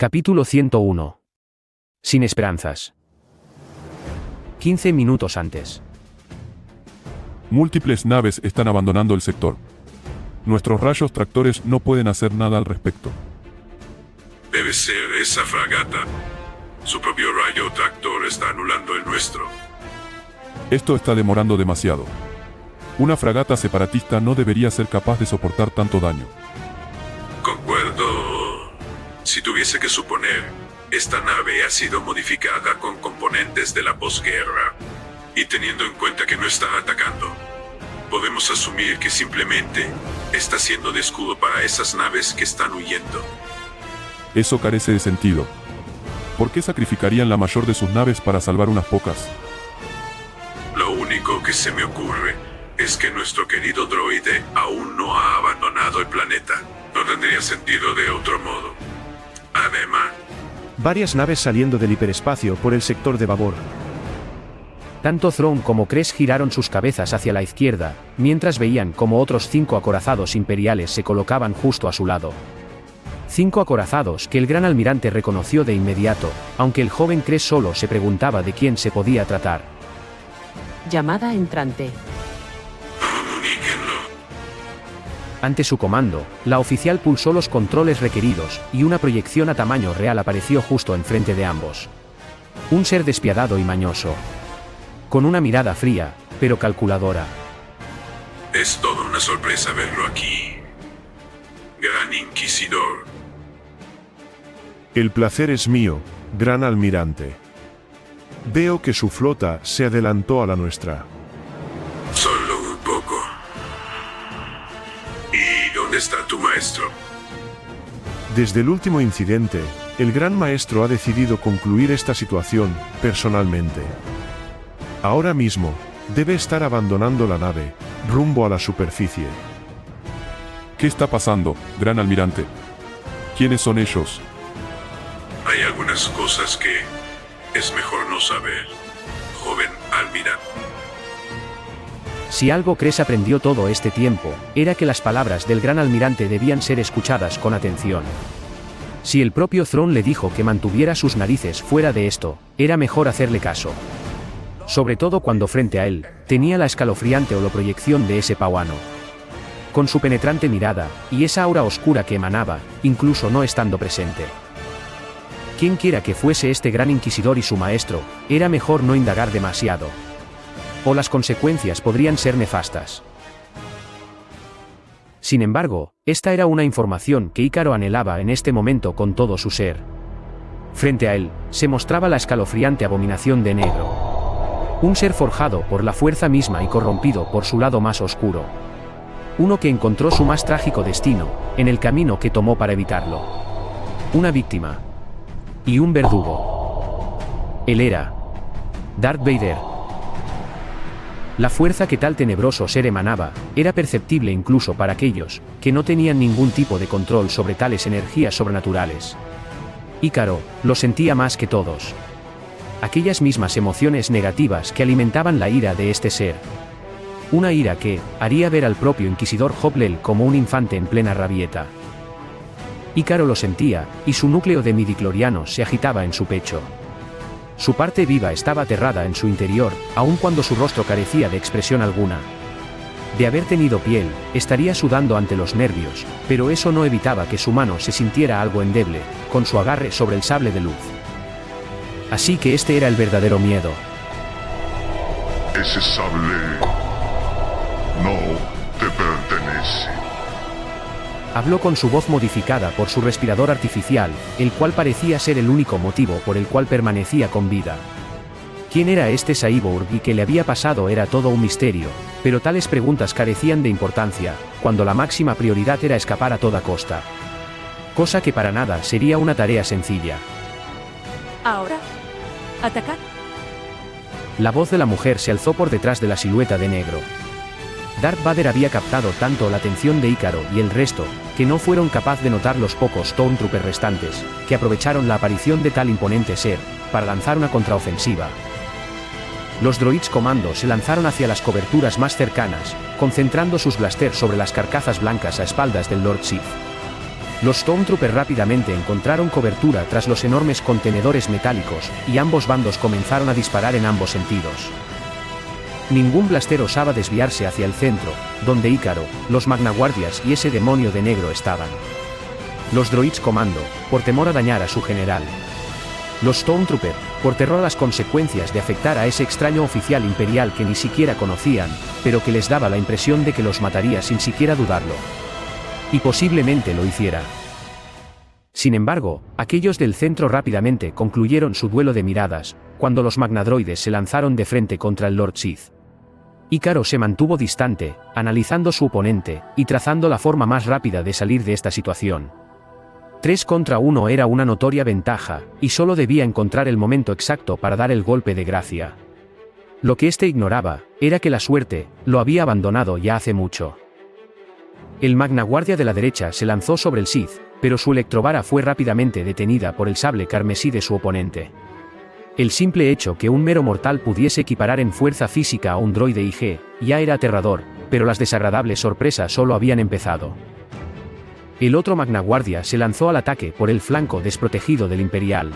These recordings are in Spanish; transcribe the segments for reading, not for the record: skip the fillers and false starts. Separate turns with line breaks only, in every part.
Capítulo 101. Sin esperanzas. 15 minutos antes.
Múltiples naves están abandonando el sector. Nuestros rayos tractores no pueden hacer nada al respecto.
Debe ser esa fragata. Su propio rayo tractor está anulando el nuestro.
Esto está demorando demasiado. Una fragata separatista no debería ser capaz de soportar tanto daño.
Concuerdo. Si tuviese que suponer, esta nave ha sido modificada con componentes de la posguerra. Y teniendo en cuenta que no está atacando, podemos asumir que simplemente está siendo de escudo para esas naves que están huyendo.
Eso carece de sentido. ¿Por qué sacrificarían la mayor de sus naves para salvar unas pocas?
Lo único que se me ocurre es que nuestro querido droide aún no ha abandonado el planeta. No tendría sentido de otro modo. Además,
varias naves saliendo del hiperespacio por el sector de babor.
Tanto Thrawn como Kress giraron sus cabezas hacia la izquierda, mientras veían como otros 5 acorazados imperiales se colocaban justo a su lado. 5 acorazados que el gran almirante reconoció de inmediato, aunque el joven Kress solo se preguntaba de quién se podía tratar.
Llamada entrante.
comuníquenlo.
Ante su comando, la oficial pulsó los controles requeridos, y una proyección a tamaño real apareció justo enfrente de ambos. Un ser despiadado y mañoso. Con una mirada fría, pero calculadora.
Es toda una sorpresa verlo aquí. Gran Inquisidor.
El placer es mío, gran almirante. Veo que su flota se adelantó a la nuestra.
Solo un poco. ¿Y dónde está tu maestro?
Desde el último incidente, el gran maestro ha decidido concluir esta situación, personalmente. Ahora mismo, debe estar abandonando la nave, rumbo a la superficie.
¿Qué está pasando, gran almirante? ¿Quiénes son ellos?
Hay algunas cosas que es mejor no saber, joven almirante.
Si algo Kress aprendió todo este tiempo, era que las palabras del gran almirante debían ser escuchadas con atención. Si el propio Thrawn le dijo que mantuviera sus narices fuera de esto, era mejor hacerle caso. Sobre todo cuando frente a él, tenía la escalofriante holoproyección de ese pauano. Con su penetrante mirada, y esa aura oscura que emanaba, incluso no estando presente. Quienquiera que fuese este gran inquisidor y su maestro, era mejor no indagar demasiado. O las consecuencias podrían ser nefastas. Sin embargo, esta era una información que Ícaro anhelaba en este momento con todo su ser. Frente a él, se mostraba la escalofriante abominación de negro. Un ser forjado por la fuerza misma y corrompido por su lado más oscuro. Uno que encontró su más trágico destino, en el camino que tomó para evitarlo. Una víctima. Y un verdugo. Él era Darth Vader. La fuerza que tal tenebroso ser emanaba, era perceptible incluso para aquellos, que no tenían ningún tipo de control sobre tales energías sobrenaturales. Ícaro, lo sentía más que todos. Aquellas mismas emociones negativas que alimentaban la ira de este ser. Una ira que haría ver al propio inquisidor Hoplel como un infante en plena rabieta. Ícaro lo sentía, y su núcleo de midichlorianos se agitaba en su pecho. Su parte viva estaba aterrada en su interior, aun cuando su rostro carecía de expresión alguna. De haber tenido piel, estaría sudando ante los nervios, pero eso no evitaba que su mano se sintiera algo endeble, con su agarre sobre el sable de luz. Así que este era el verdadero miedo.
Ese sable no te pertenece.
Habló con su voz modificada por su respirador artificial, el cual parecía ser el único motivo por el cual permanecía con vida. ¿Quién era este cyborg y qué le había pasado? Era todo un misterio, pero tales preguntas carecían de importancia, cuando la máxima prioridad era escapar a toda costa. Cosa que para nada sería una tarea sencilla.
Ahora. Atacar.
La voz de la mujer se alzó por detrás de la silueta de negro. Darth Vader había captado tanto la atención de Ícaro y el resto, que no fueron capaces de notar los pocos Stormtroopers restantes, que aprovecharon la aparición de tal imponente ser, para lanzar una contraofensiva. Los droids comando se lanzaron hacia las coberturas más cercanas, concentrando sus blasters sobre las carcazas blancas a espaldas del Lord Sith. Los Stormtroopers rápidamente encontraron cobertura tras los enormes contenedores metálicos, y ambos bandos comenzaron a disparar en ambos sentidos. Ningún blaster osaba desviarse hacia el centro, donde Ícaro, los magnaguardias y ese demonio de negro estaban. Los droids comando, por temor a dañar a su general. Los Stormtroopers, por terror a las consecuencias de afectar a ese extraño oficial imperial que ni siquiera conocían, pero que les daba la impresión de que los mataría sin siquiera dudarlo. Y posiblemente lo hiciera. Sin embargo, aquellos del centro rápidamente concluyeron su duelo de miradas, cuando los magnadroides se lanzaron de frente contra el Lord Sith. Ícaro se mantuvo distante, analizando su oponente, y trazando la forma más rápida de salir de esta situación. 3 contra 1 era una notoria ventaja, y solo debía encontrar el momento exacto para dar el golpe de gracia. Lo que éste ignoraba, era que la suerte, lo había abandonado ya hace mucho. El magnaguardia de la derecha se lanzó sobre el Sith, pero su electrovara fue rápidamente detenida por el sable carmesí de su oponente. El simple hecho que un mero mortal pudiese equiparar en fuerza física a un droide IG, ya era aterrador, pero las desagradables sorpresas solo habían empezado. El otro magnaguardia se lanzó al ataque por el flanco desprotegido del Imperial.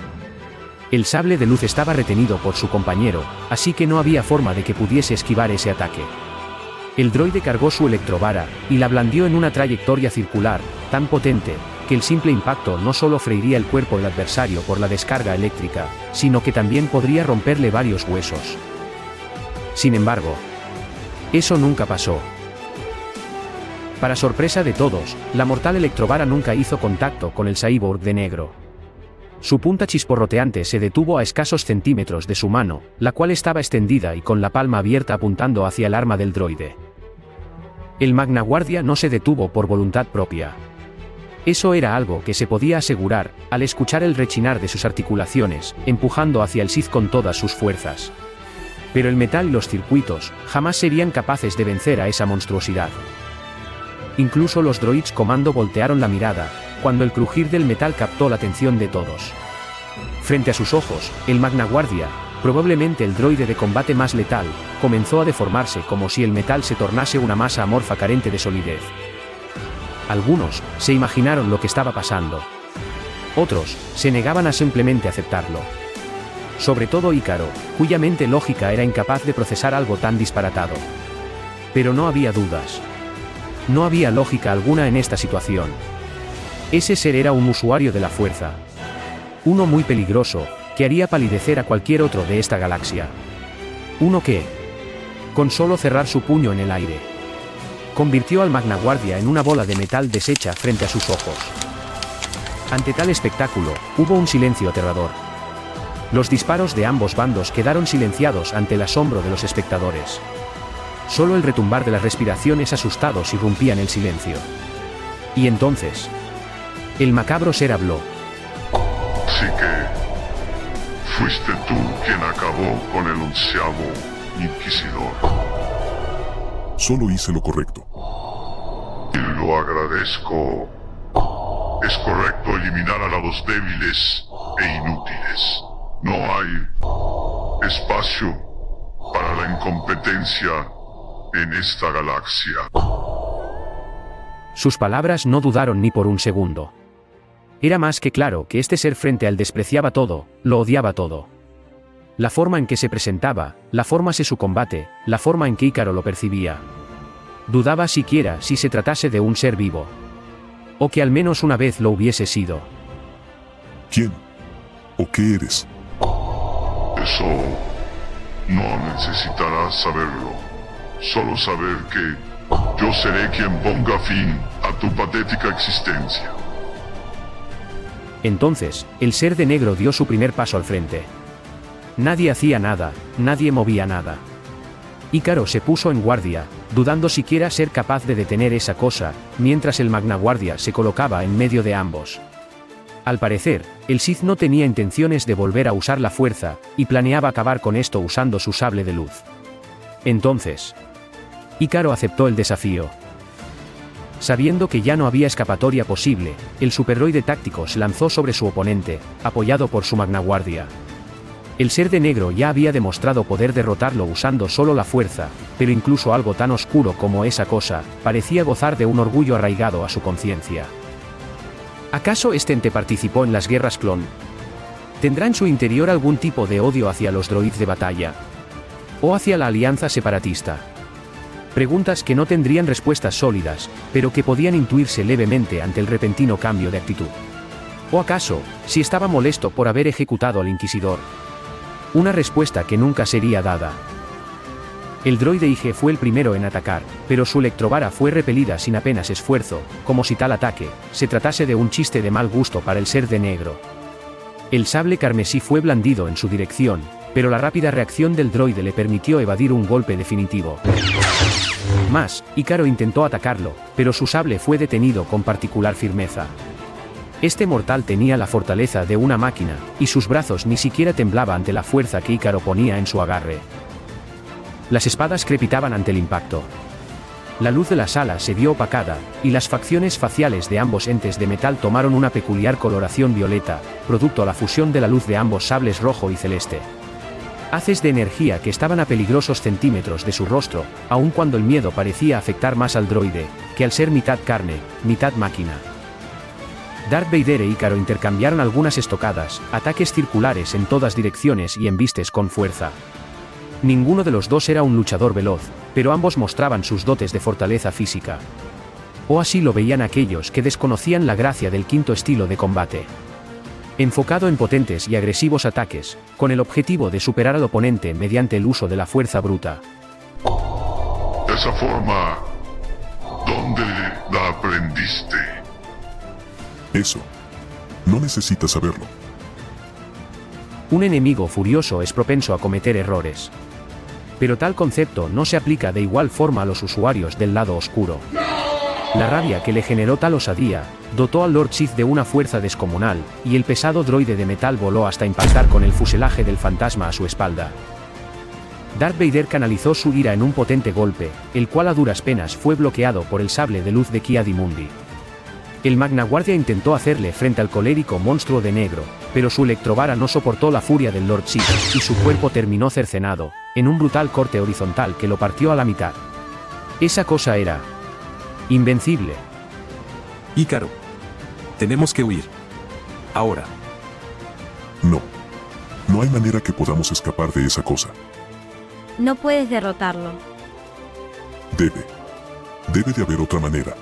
El sable de luz estaba retenido por su compañero, así que no había forma de que pudiese esquivar ese ataque. El droide cargó su electrovara, y la blandió en una trayectoria circular, tan potente, que el simple impacto no solo freiría el cuerpo del adversario por la descarga eléctrica, sino que también podría romperle varios huesos. Sin embargo, eso nunca pasó. Para sorpresa de todos, la mortal electrovara nunca hizo contacto con el cyborg de negro. Su punta chisporroteante se detuvo a escasos centímetros de su mano, la cual estaba extendida y con la palma abierta apuntando hacia el arma del droide. El magnaguardia no se detuvo por voluntad propia. Eso era algo que se podía asegurar, al escuchar el rechinar de sus articulaciones, empujando hacia el Sith con todas sus fuerzas. Pero el metal y los circuitos, jamás serían capaces de vencer a esa monstruosidad. Incluso los droids comando voltearon la mirada, cuando el crujir del metal captó la atención de todos. Frente a sus ojos, el magnaguardia, probablemente el droide de combate más letal, comenzó a deformarse como si el metal se tornase una masa amorfa carente de solidez. Algunos se imaginaron lo que estaba pasando. Otros se negaban a simplemente aceptarlo. Sobre todo Ícaro, cuya mente lógica era incapaz de procesar algo tan disparatado. Pero no había dudas. No había lógica alguna en esta situación. Ese ser era un usuario de la fuerza. Uno muy peligroso, que haría palidecer a cualquier otro de esta galaxia. Uno que, con solo cerrar su puño en el aire, convirtió al magnaguardia en una bola de metal deshecha frente a sus ojos. Ante tal espectáculo, hubo un silencio aterrador. Los disparos de ambos bandos quedaron silenciados ante el asombro de los espectadores. Solo el retumbar de las respiraciones asustados irrumpían el silencio. Y entonces, el macabro ser habló.
Así que fuiste tú quien acabó con el 11º Inquisidor.
Solo hice lo correcto.
Y lo agradezco. Es correcto eliminar a los débiles e inútiles. No hay espacio para la incompetencia en esta galaxia.
Sus palabras no dudaron ni por un segundo. Era más que claro que este ser frente a él despreciaba todo, lo odiaba todo. La forma en que se presentaba, la forma de su combate, la forma en que Ícaro lo percibía. Dudaba siquiera si se tratase de un ser vivo. O que al menos una vez lo hubiese sido.
¿Quién? ¿O qué eres?
Eso no necesitarás saberlo. Solo saber que yo seré quien ponga fin a tu patética existencia.
Entonces, el ser de negro dio su primer paso al frente. Nadie hacía nada, nadie movía nada. Ícaro se puso en guardia, dudando siquiera ser capaz de detener esa cosa, mientras el magnaguardia se colocaba en medio de ambos. Al parecer, el Sith no tenía intenciones de volver a usar la fuerza, y planeaba acabar con esto usando su sable de luz. Entonces, Ícaro aceptó el desafío. Sabiendo que ya no había escapatoria posible, el superdroide táctico se lanzó sobre su oponente, apoyado por su magnaguardia. El ser de negro ya había demostrado poder derrotarlo usando solo la fuerza, pero incluso algo tan oscuro como esa cosa, parecía gozar de un orgullo arraigado a su conciencia. ¿Acaso este ente participó en las guerras clon? ¿Tendrá en su interior algún tipo de odio hacia los droids de batalla? ¿O hacia la alianza separatista? Preguntas que no tendrían respuestas sólidas, pero que podían intuirse levemente ante el repentino cambio de actitud. ¿O acaso, si estaba molesto por haber ejecutado al Inquisidor? Una respuesta que nunca sería dada. El droide IG fue el primero en atacar, pero su electrovara fue repelida sin apenas esfuerzo, como si tal ataque se tratase de un chiste de mal gusto para el ser de negro. El sable carmesí fue blandido en su dirección, pero la rápida reacción del droide le permitió evadir un golpe definitivo. Más, Ícaro intentó atacarlo, pero su sable fue detenido con particular firmeza. Este mortal tenía la fortaleza de una máquina, y sus brazos ni siquiera temblaban ante la fuerza que Ícaro ponía en su agarre. Las espadas crepitaban ante el impacto. La luz de la sala se vio opacada, y las facciones faciales de ambos entes de metal tomaron una peculiar coloración violeta, producto a la fusión de la luz de ambos sables rojo y celeste. Haces de energía que estaban a peligrosos centímetros de su rostro, aun cuando el miedo parecía afectar más al droide, que al ser mitad carne, mitad máquina. Darth Vader e Ícaro intercambiaron algunas estocadas, ataques circulares en todas direcciones y embistes con fuerza. Ninguno de los dos era un luchador veloz, pero ambos mostraban sus dotes de fortaleza física. O así lo veían aquellos que desconocían la gracia del quinto estilo de combate. Enfocado en potentes y agresivos ataques, con el objetivo de superar al oponente mediante el uso de la fuerza bruta.
Esa forma, ¿dónde la aprendiste?
Eso. No necesitas saberlo.
Un enemigo furioso es propenso a cometer errores. Pero tal concepto no se aplica de igual forma a los usuarios del lado oscuro. La rabia que le generó tal osadía, dotó al Lord Sith de una fuerza descomunal, y el pesado droide de metal voló hasta impactar con el fuselaje del fantasma a su espalda. Darth Vader canalizó su ira en un potente golpe, el cual a duras penas fue bloqueado por el sable de luz de Ki-Adi-Mundi. El Magna Guardia intentó hacerle frente al colérico monstruo de negro, pero su electrovara no soportó la furia del Lord Sith, y su cuerpo terminó cercenado, en un brutal corte horizontal que lo partió a la mitad. Esa cosa era invencible.
Ícaro. Tenemos que huir. Ahora.
No. No hay manera que podamos escapar de esa cosa.
No puedes derrotarlo.
Debe de haber otra manera.